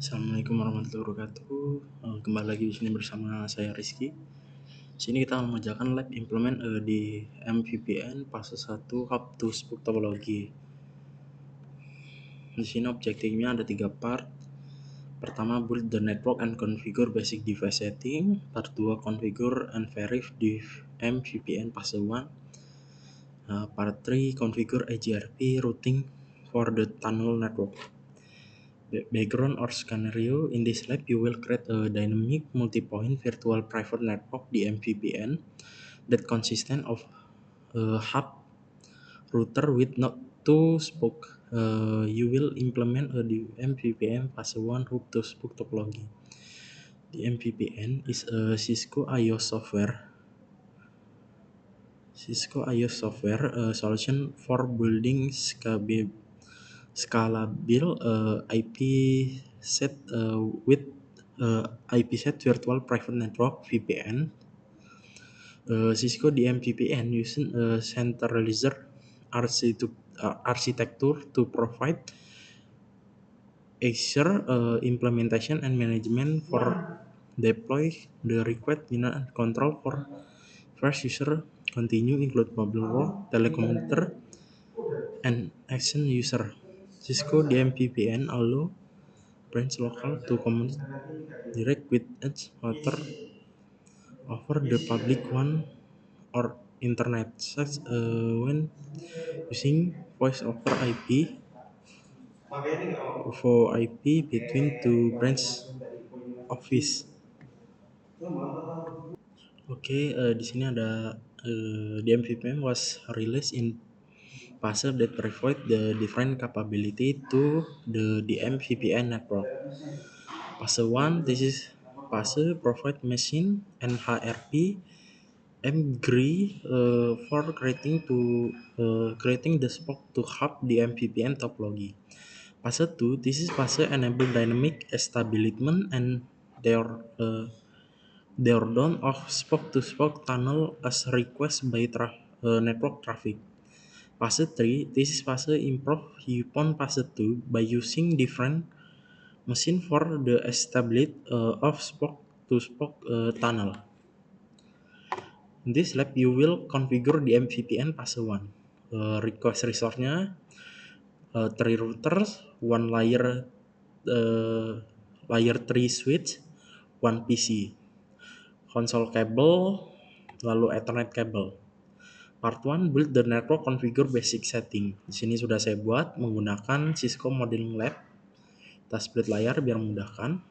Assalamualaikum warahmatullahi wabarakatuh. Kembali lagi di sini bersama saya Rizky. Sini kita mengerjakan lab implement di MVPN fase 1 Hub to Spook Topology. Di sini objektifnya ada 3 part. Pertama, build the network and configure basic device setting. Part 2, configure and verify the MVPN fase 1. Part 3, configure AGRP routing for the tunnel network. Background or scenario: in this lab you will create a dynamic multi-point virtual private network DMVPN that consists of a hub router with not two spoke. You will implement a DMVPN phase 1 hub to spoke topology. DMVPN is a Cisco IOS software solution for building scalable IP set with IP set virtual private network VPN. Cisco DMVPN using a centralized architecture to provide Azure implementation and management for deploy the required minimum and control for first user continue include mobile world, telecommuter, and action user. Cisco DMVPN allow branch local to communicate direct with edge router over the public one or internet, such when using voice over IP between two branch office. Di sini ada DMVPN was released in fase that provide the different capability to the DMVPN network. Fase 1, this is fase provide machine and HRP MGRI for creating the spoke to hub DMVPN topology. Fase 2, this is fase enable dynamic establishment and their down of spoke to spoke tunnel as request by network traffic. Fase 3, this is fase improve upon fase 2 by using different machine for the establishment of spoke to spoke tunnel. In this lab you will configure the MVPN fase 1. Request resource-nya 3 routers, 1 layer 3 switch, 1 PC, console cable, lalu Ethernet cable. Part 1, build the network configure basic setting. Di sini sudah saya buat menggunakan Cisco Modeling Lab. Kita split layar biar memudahkan.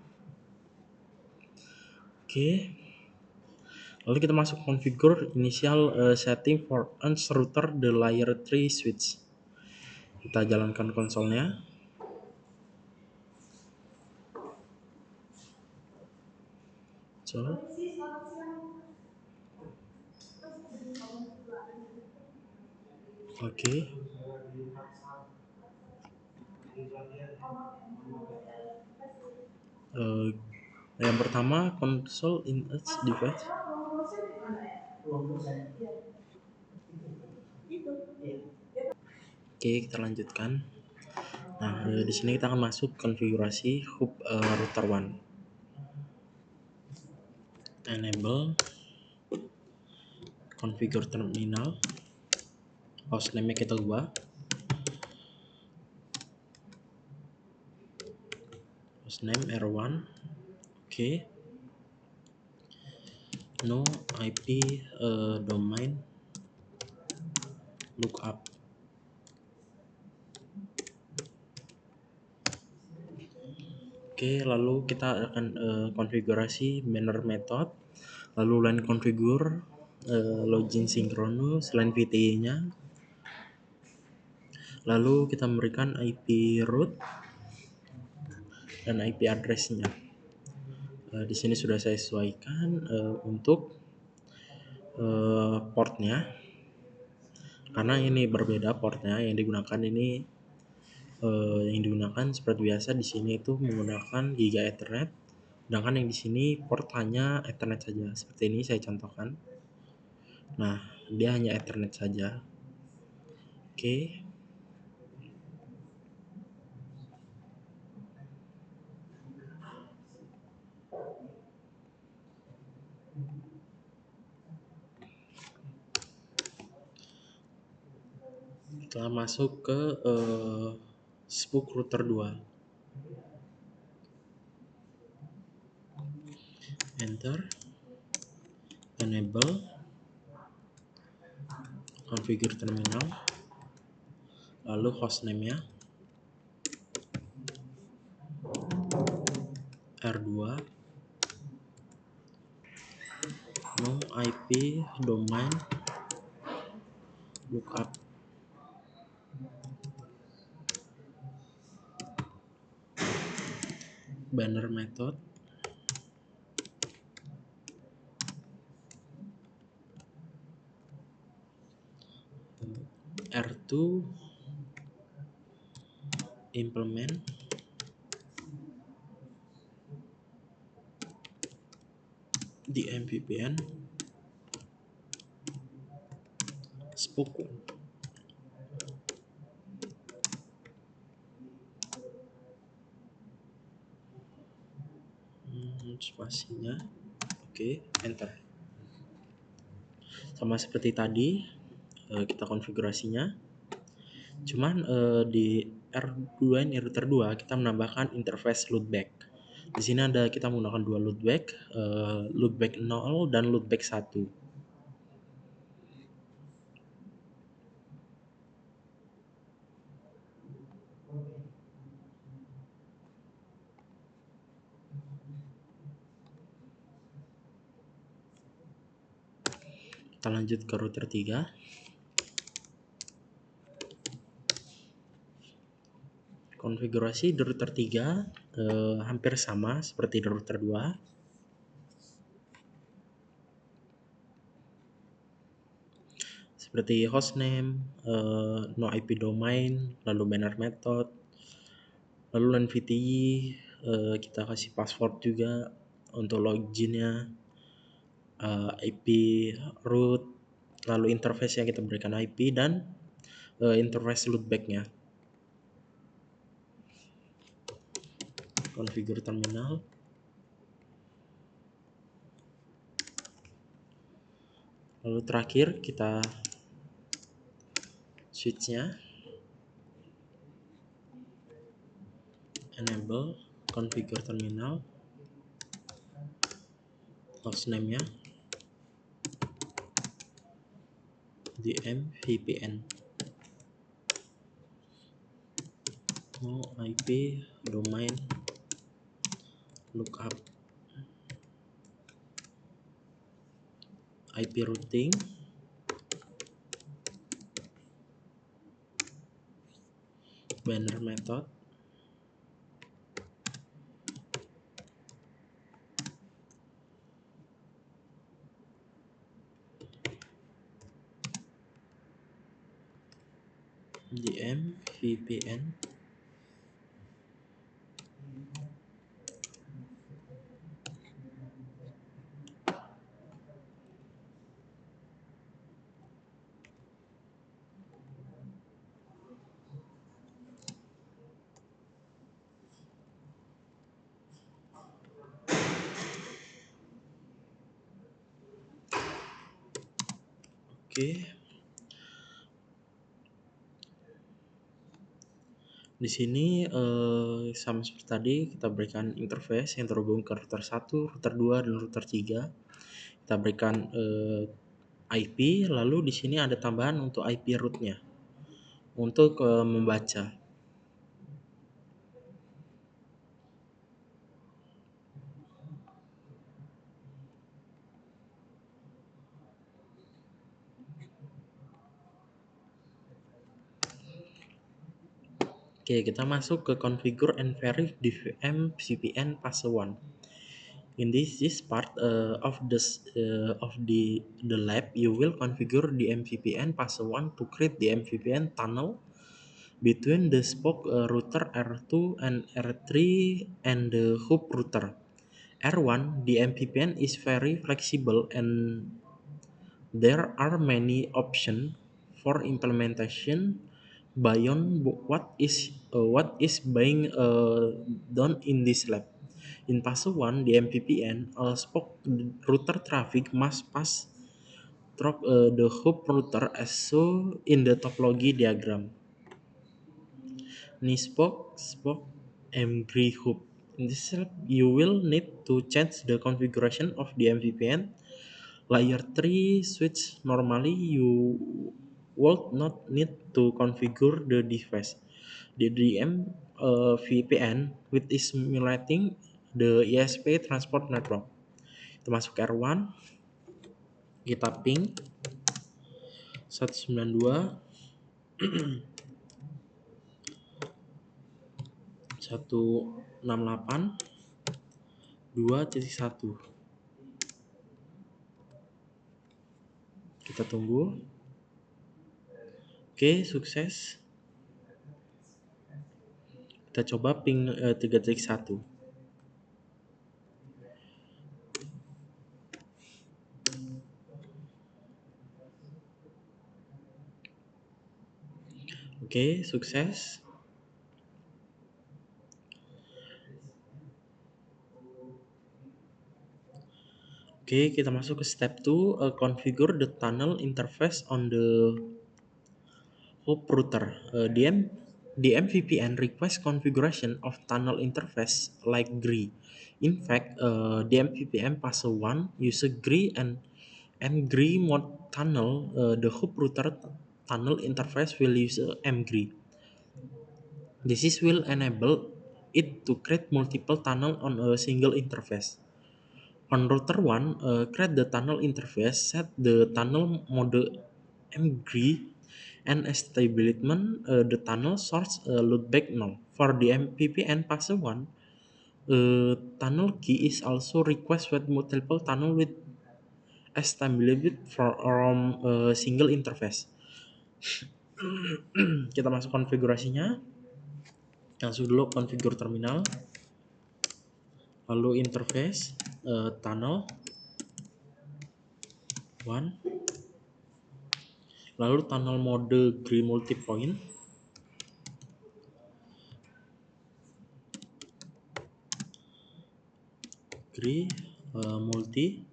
Lalu kita masuk configure initial setting for ENS router the layer 3 switch. Kita jalankan konsolnya. Yang pertama, console in each device. Kita lanjutkan. Nah, di sini kita akan masuk konfigurasi hub router 1. Enable configure terminal. Hostname kita ubah. Hostname R1. No IP domain lookup. Lalu kita akan konfigurasi banner method, lalu line configure, login synchronous, line VTE-nya. Lalu kita memberikan IP root dan IP address-nya. Di sini sudah saya sesuaikan untuk portnya, karena ini berbeda portnya yang digunakan ini. Yang digunakan seperti biasa di sini itu menggunakan Giga Ethernet, sedangkan yang di sini port hanya Ethernet saja. Seperti ini saya contohkan. Nah, dia hanya Ethernet saja. Telah masuk ke spook router 2. Enter, enable, configure terminal, lalu hostname-nya R2, no IP domain, lookup, banner method, R2, implement, di MVPN, spook 1. Spasinya, oke, enter. Sama seperti tadi, kita konfigurasinya. Cuman di R2 ini router 2 kita menambahkan interface loopback. Di sini kita menggunakan dua loopback, loopback 0 dan loopback 1. Kita lanjut ke router 3. Konfigurasi di router 3 hampir sama seperti di router 2. Seperti hostname, no IP domain, lalu banner method, lalu NVTI, kita kasih password juga untuk loginnya, IP root, lalu interface yang kita berikan IP dan interface loopback-nya. Configure terminal. Lalu terakhir kita switch-nya, enable, configure terminal, hostname-nya DM VPN, no IP domain, lookup, IP routing, banner method, DM VPN, oke. Di sini sama seperti tadi kita berikan interface yang terhubung ke router 1, router 2, dan router 3. Kita berikan IP, lalu di sini ada tambahan untuk IP root-nya untuk membaca. Oke, kita masuk ke configure and verify the MVPN password 1. In this part of the lab, you will configure the MVPN password 1 to create the MVPN tunnel between the spoke router R2 and R3 and the hub router R1. The MVPN is very flexible and there are many options for implementation beyond what is being done in this lab. In phase 1, the MVPN, all spoke router traffic must pass the hop router as shown in the topology diagram. Ni spoke mgree hop. In this step, you will need to change the configuration of the MVPN layer 3 switch. Normally, you would not need to configure the device. The DM VPN which is simulating the ISP transport network. Kita masuk R1, kita ping 192 168 2.1. Kita tunggu. Oke, sukses. Kita coba ping 3.1. Oke, sukses. Oke, kita masuk ke step 2, configure the tunnel interface on the hop router. The MVPN request configuration of tunnel interface like GRI. In fact, the MVPN password 1 uses GRI and GRI mode tunnel. The hop router tunnel interface will use mGRI. This will enable it to create multiple tunnel on a single interface. On router 1, create the tunnel interface, set the tunnel mode mGRI, and establishment the tunnel source loopback null. For the MVPN password 1, tunnel key is also requested with multiple tunnel with established from a single interface. Kita masuk konfigurasinya. Langsung dulu configure terminal. Lalu interface tunnel 1. Lalu tunnel mode GRI multipoint. GRI multi.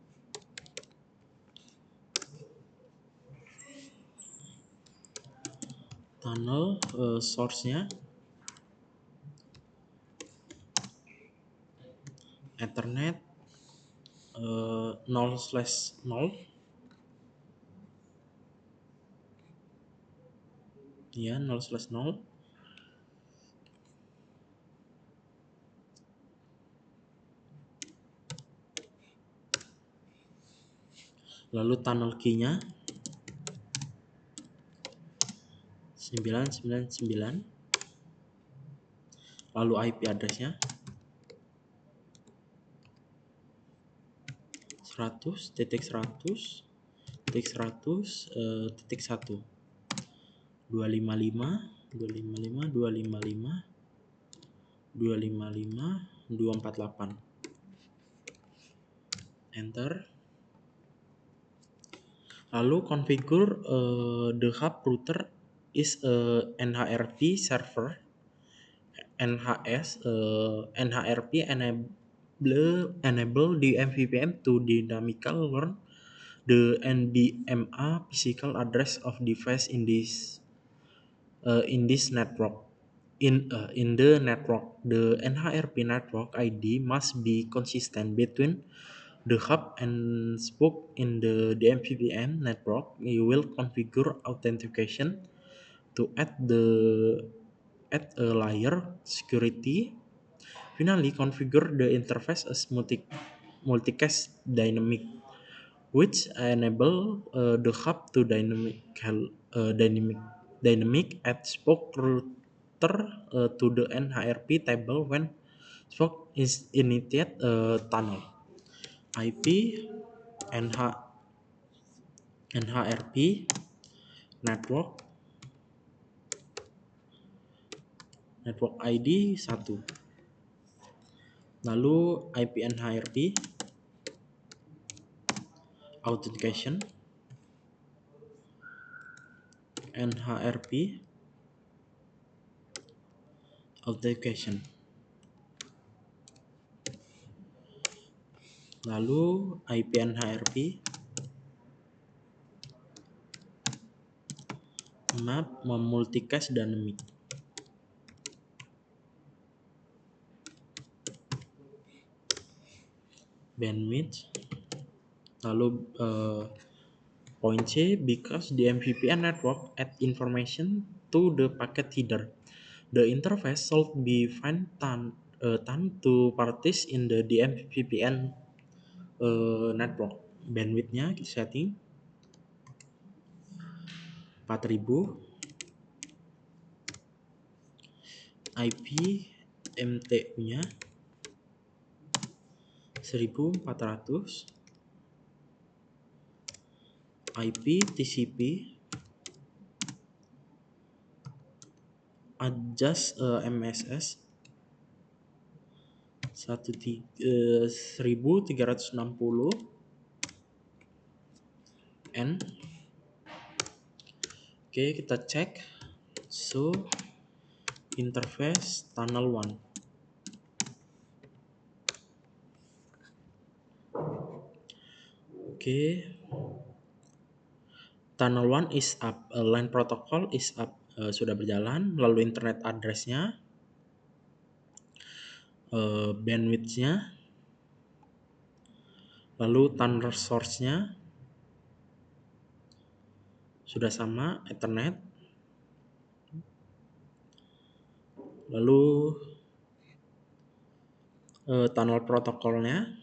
Tunnel source-nya Ethernet 0/0. Ya, 0/0. Lalu tunnel key-nya 999. Lalu IP address-nya 100.100.1 255.255.255.255.248. Enter. Lalu configure the hub router is a NHRP server. NHRP enable the MVPN to dynamically learn the NDMA physical address of device in this network. In the network, the NHRP network ID must be consistent between the hub and spoke in the MVPN network. You will configure authentication to add a layer security. Finally, configure the interface as multicast dynamic, which enable the hub to dynamic add spoke router to the NHRP table when spoke is initiate tunnel. IP NHRP network ID 1. Lalu IP NHRP authentication NHRP authentication. Lalu IP NHRP map, multicast, dynamic. Bandwidth. Lalu point C, because the MVPN network add information to the packet header, the interface should be fine tuned to parties in the DMVPN network. Bandwidthnya kita setting 4000, IP MTU-nya 1400, IP TCP adjust MSS 1360 N. Oke, kita cek. So interface tunnel 1. Oke. Tunnel 1 is up. Line protocol is up. Sudah berjalan. Lalu internet address-nya, bandwidth-nya, lalu tunnel source-nya sudah sama, Ethernet. Lalu tunnel protokolnya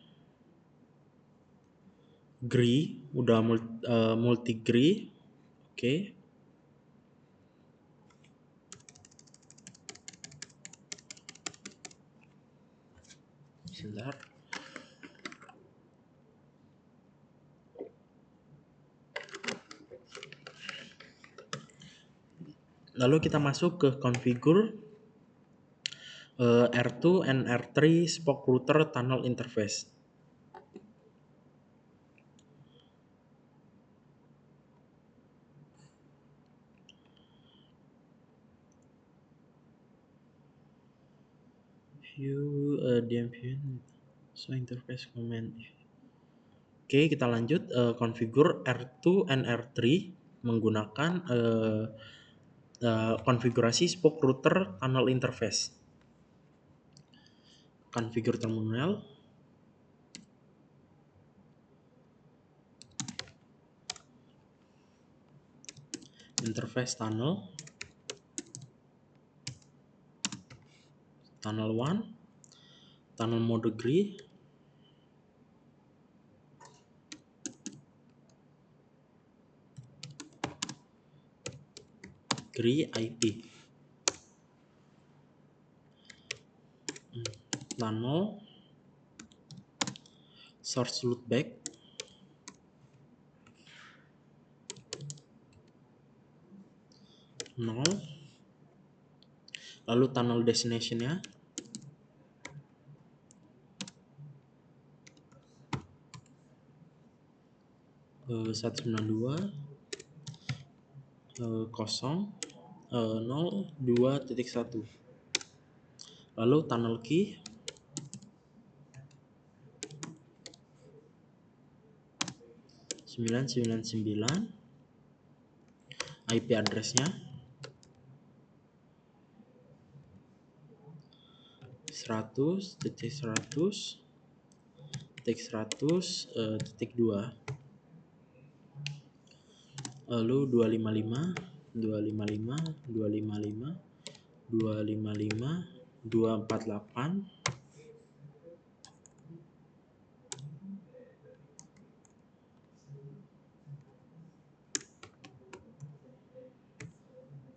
GRI, udah multi GRI. Oke. Sebentar. Lalu kita masuk ke configure R2 and R3 spoke router tunnel interface. View DMVPN, so interface command. Oke, kita lanjut configure R2 and R3 menggunakan konfigurasi spoke router tunnel interface. Configure terminal. Interface tunnel. Tunnel 1. Tunnel mode GRI. GRI IP. Tunnel source loopback. Nol. Lalu tunnel destination-nya 192 0 0 2.1. Lalu tunnel key 999. IP address-nya 100.100.100.2. Lalu 255 255 255 255 248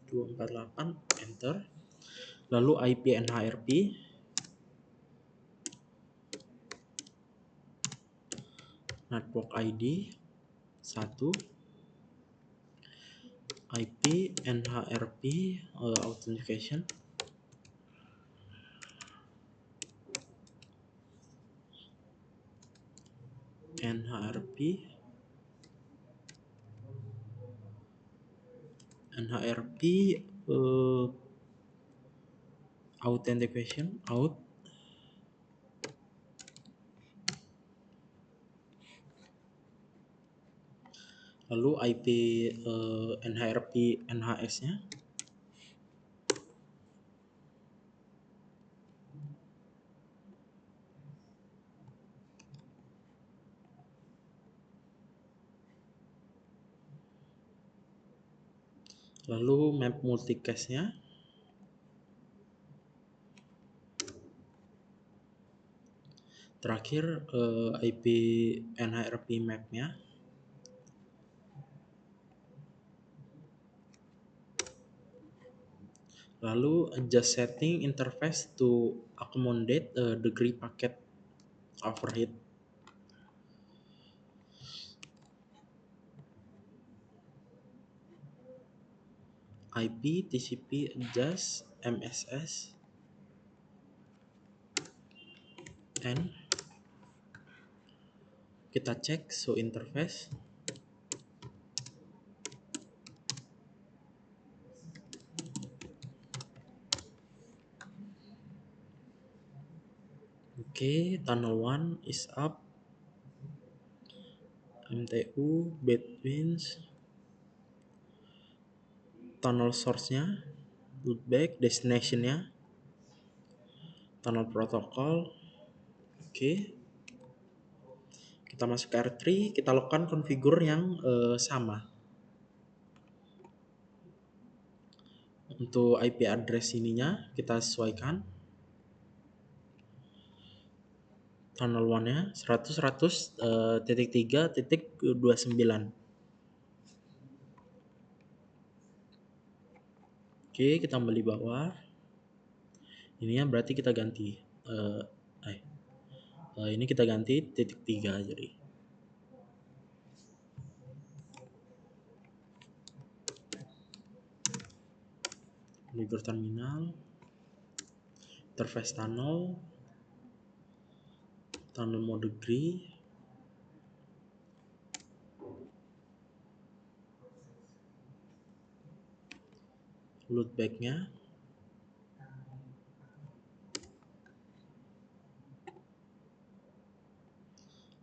248, enter. Lalu IP NHRP network ID 1, IP NHRP authentication NHRP authentication out. Lalu IP NHRP NHS-nya, lalu map multicast-nya, terakhir IP NHRP map-nya, lalu adjust setting interface to accommodate degree packet overhead. IP TCP adjust MSS and kita cek show interface. Oke, tunnel 1 is up. MTU bedwins, tunnel source-nya, loopback, destination-nya, tunnel protocol. Oke, kita masuk ke R3, kita lakukan configure yang sama. Untuk IP address ininya kita sesuaikan. Tunnel 1-nya 100.100.3.29. Oke, kita kembali bawah. Ininya berarti kita ganti. Ini kita ganti titik 3 jadi. Configure terminal, interface tunnel mode degree, loopback-nya,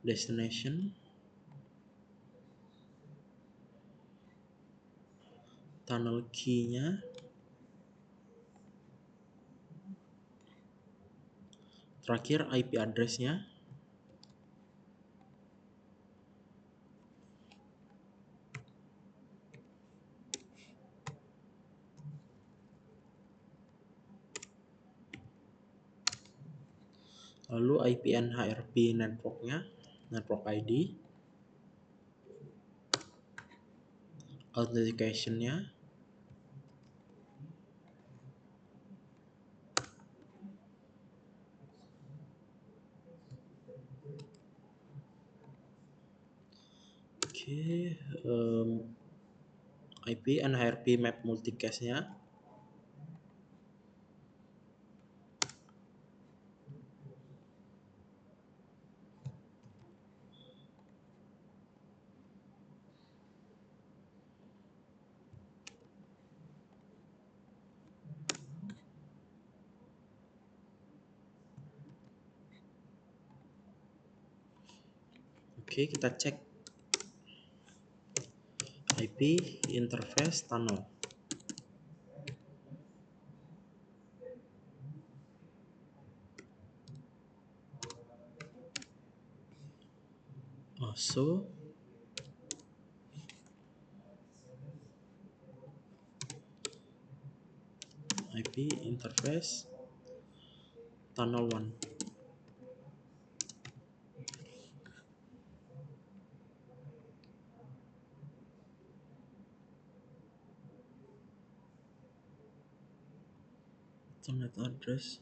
destination, tunnel key-nya, terakhir IP address-nya. Lalu IP NHRP network-nya, network ID, authentication-nya, oke, IP NHRP map multicast-nya, oke, kita cek IP interface tunnel. So IP interface tunnel 1. Internet address.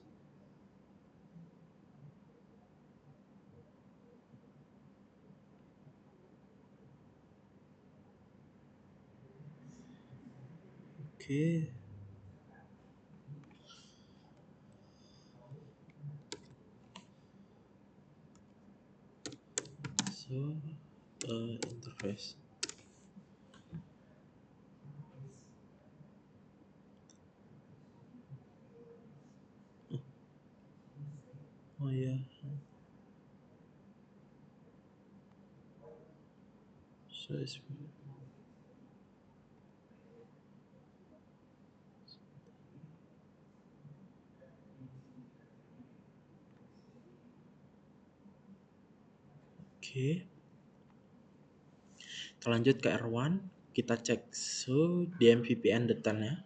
Oke. So interface. Oh ya. So Oke. Kita lanjut ke R1. Kita cek DM VPN detailnya.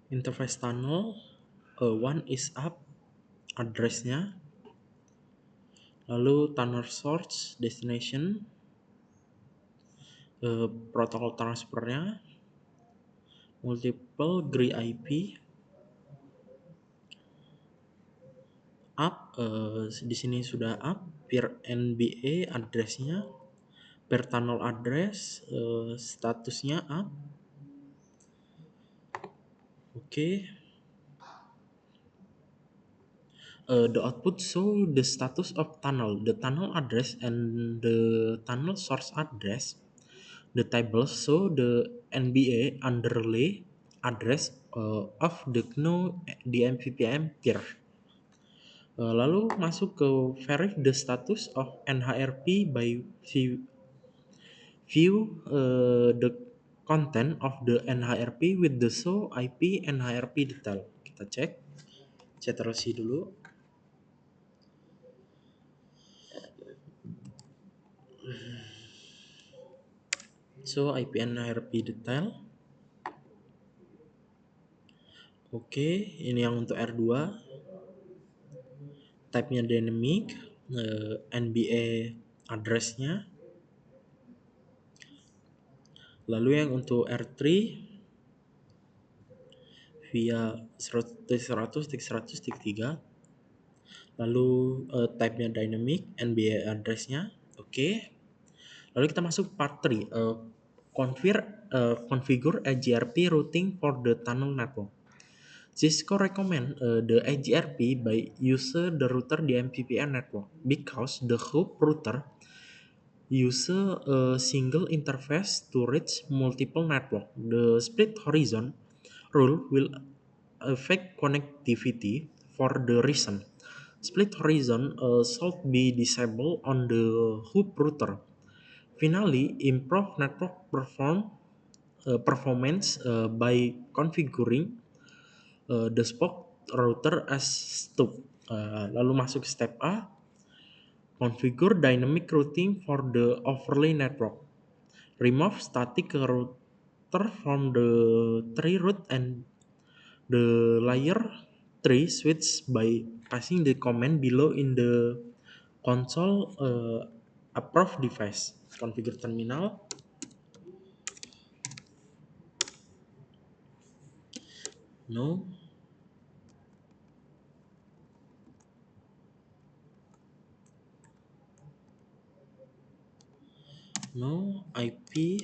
Interface tunnel 1 is up addressnya, lalu tunnel source destination, protokol transfernya, multiple GRI IP, up, di sini sudah up, peer NBA addressnya, peer tunnel address, statusnya up. Oke. The output show the status of tunnel, the tunnel address and the tunnel source address. The tables show the NBA underlay address of the GNU DMVPN peer. Lalu masuk ke verify the status of NHRP by view the content of the NHRP with the show IP NHRP detail. Kita cek ctrl-C dulu. So IP NHRP detail. Oke, ini yang untuk R2. Type-nya dynamic, NBA address-nya. Lalu yang untuk R3 via 100.100.100.3. Lalu type-nya dynamic, NBA address-nya. Oke. Lalu kita masuk part 3, configure AGRP routing for the tunnel network. Cisco recommend the AGRP by user the router DMVPN network because the hub router use a single interface to reach multiple network. The split horizon rule will affect connectivity for the reason. Split horizon should be disabled on the hub router. Finally, improve network performance by configuring the spoke router as stub. Lalu masuk step A, configure dynamic routing for the overlay network. Remove static router from the tree root and the layer tree switch by passing the command below in the console approve device. Configure terminal. No. No IP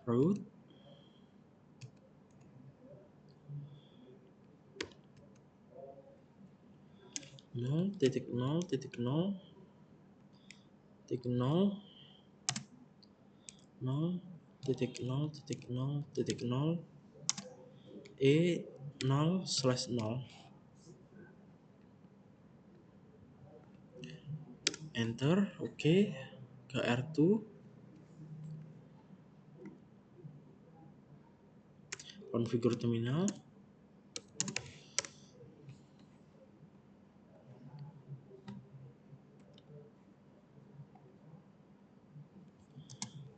root. Nol titik nol titik nol titik nol nol titik nol titik nol titik nol nol/0. Enter. Oke. Ke R2. Configure terminal.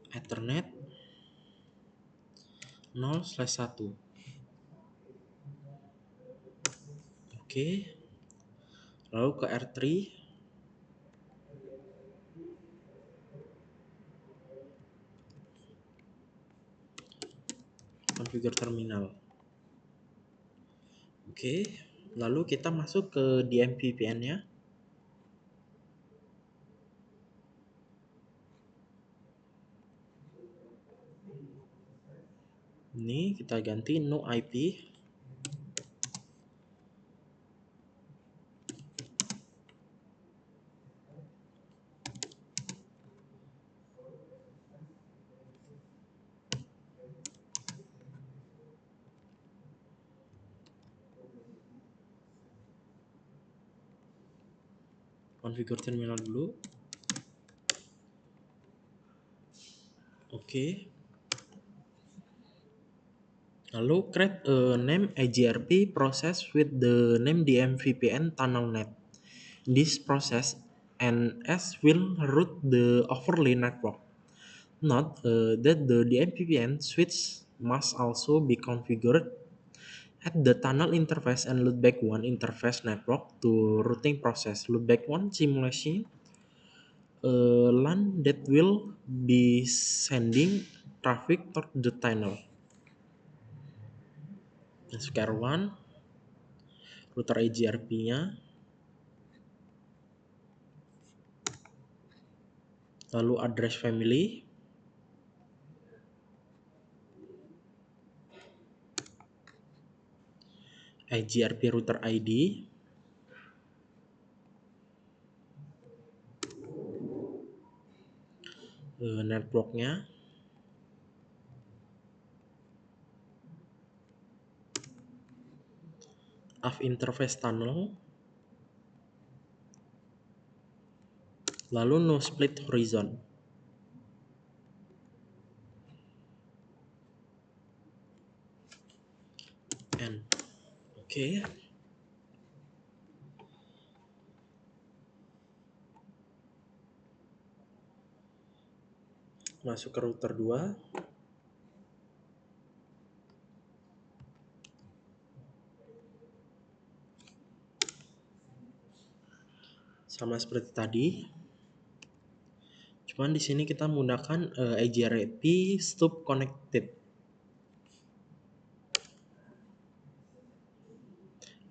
Ethernet 0/1. Oke. Lalu ke R3. Configure terminal. Oke. Lalu kita masuk ke DMVPN-nya. Ini kita ganti no IP. Configure terminal dulu. Oke. Lalu create a name AGRP process with the name DMVPN tunnelnet. This process NS will route the overlay network. Note that the DMVPN switch must also be configured at the tunnel interface and loopback 1 interface network to routing process. Loopback 1 simulation LAN that will be sending traffic toward the tunnel. Square 1 router AGRP-nya, lalu address family, AGRP router ID, networknya, AV interface tunnel, lalu no split horizon. N. Oke. Masuk ke router 2. Sama seperti tadi. Cuman di sini kita menggunakan AGRP stub connected.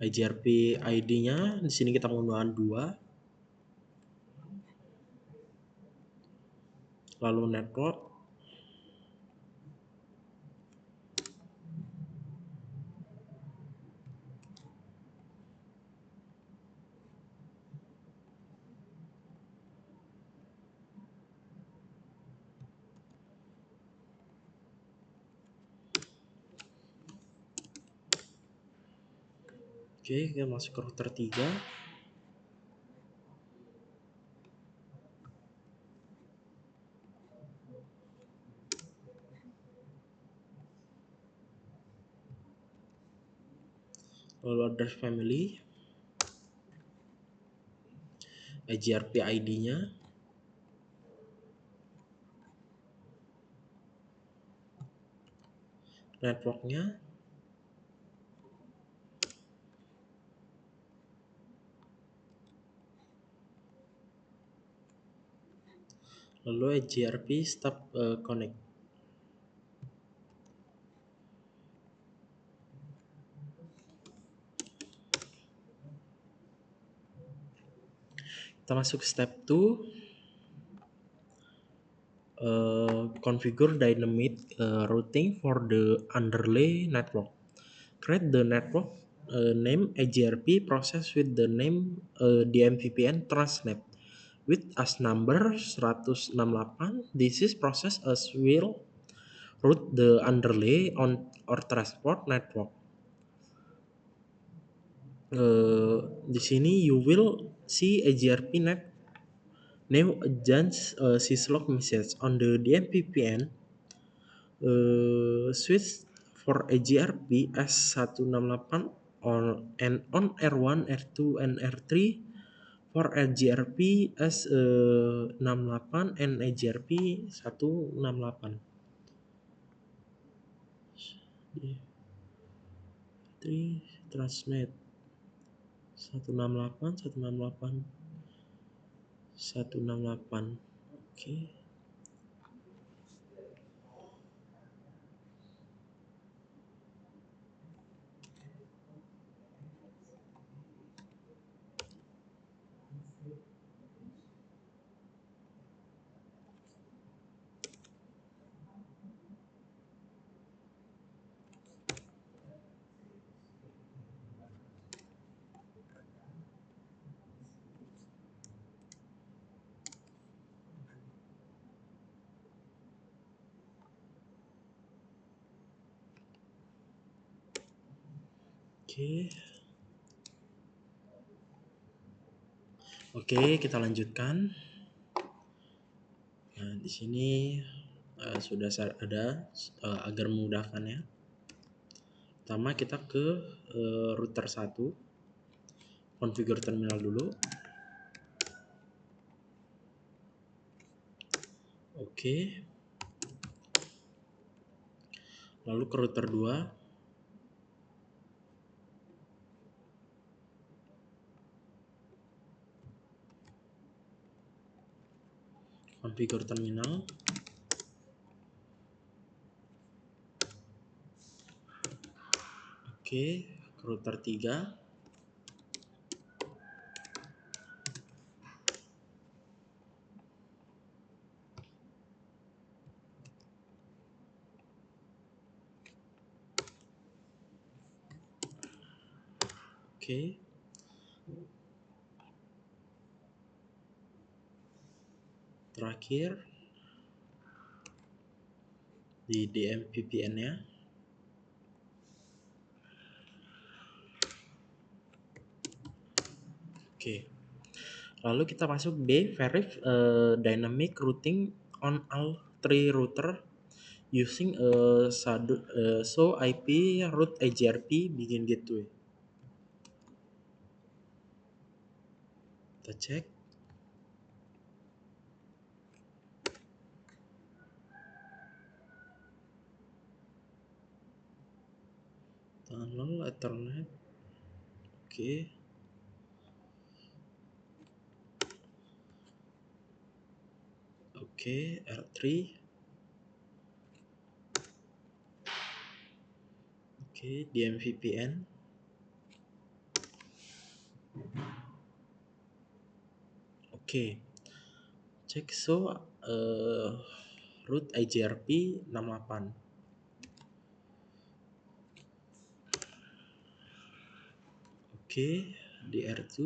AGRP ID-nya di sini kita menggunakan 2. Lalu network. Oke, kita masuk ke router 3. Lalu address family, AGRP ID-nya, networknya, lalu AGRP stub connect. Kita masuk step 2. Configure dynamic routing for the underlay network. Create the network name AGRP process with the name DMVPN transnet with as number 168. This is process as will route the underlay on or transport network. Di sini you will see AGRP net name agents syslog message on the DMVPN switch for AGRP S168 on R1, R2, and R3 for AGRP S68 and AGRP 168. 3 transnet 168 168 168. Oke. Oke, kita lanjutkan. Nah, di sini sudah ada agar memudahkan ya. Pertama kita ke router 1, configure terminal dulu. Oke. Lalu ke router 2. Configure terminal. Oke, ke router 3. Oke. Terakhir di DM VPN-nya. Oke. Lalu kita masuk B, verify dynamic routing on all 3 router using so IP route AGRP begin gateway. Kita cek. Tunnel Ethernet. Oke. Oke, R3. Oke, DM VPN. Oke. Cek so root IGRP 68. Oke, di R2.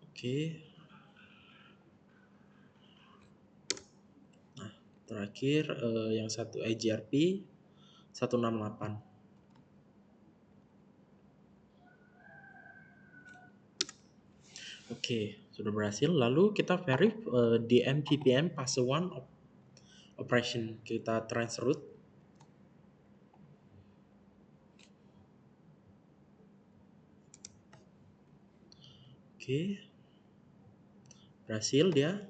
Oke. Nah, terakhir yang satu IGRP 168. Oke, sudah berhasil. Lalu kita verify DM VPN fase 1 operation. Kita transroute. Oke. Berhasil dia.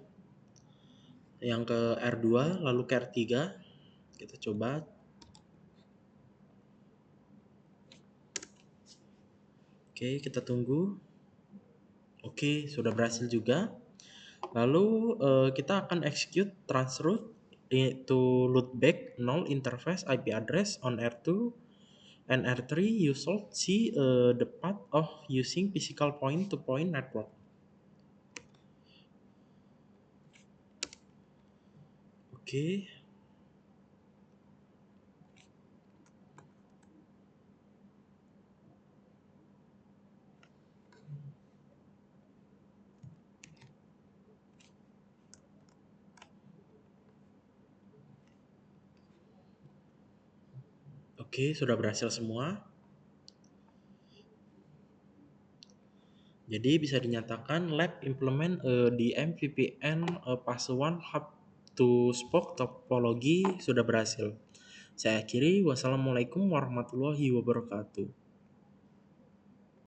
Yang ke R2 lalu ke R3. Kita coba. Oke, kita tunggu. Oke, sudah berhasil juga. Lalu kita akan execute transroute to loopback null interface IP address on R2 and R3. You should see the path of using physical point-to-point network. Oke. Oke, sudah berhasil semua. Jadi bisa dinyatakan lab implement di MVPN fase 1 hub to spoke topology sudah berhasil. Saya akhiri. Wassalamualaikum warahmatullahi wabarakatuh.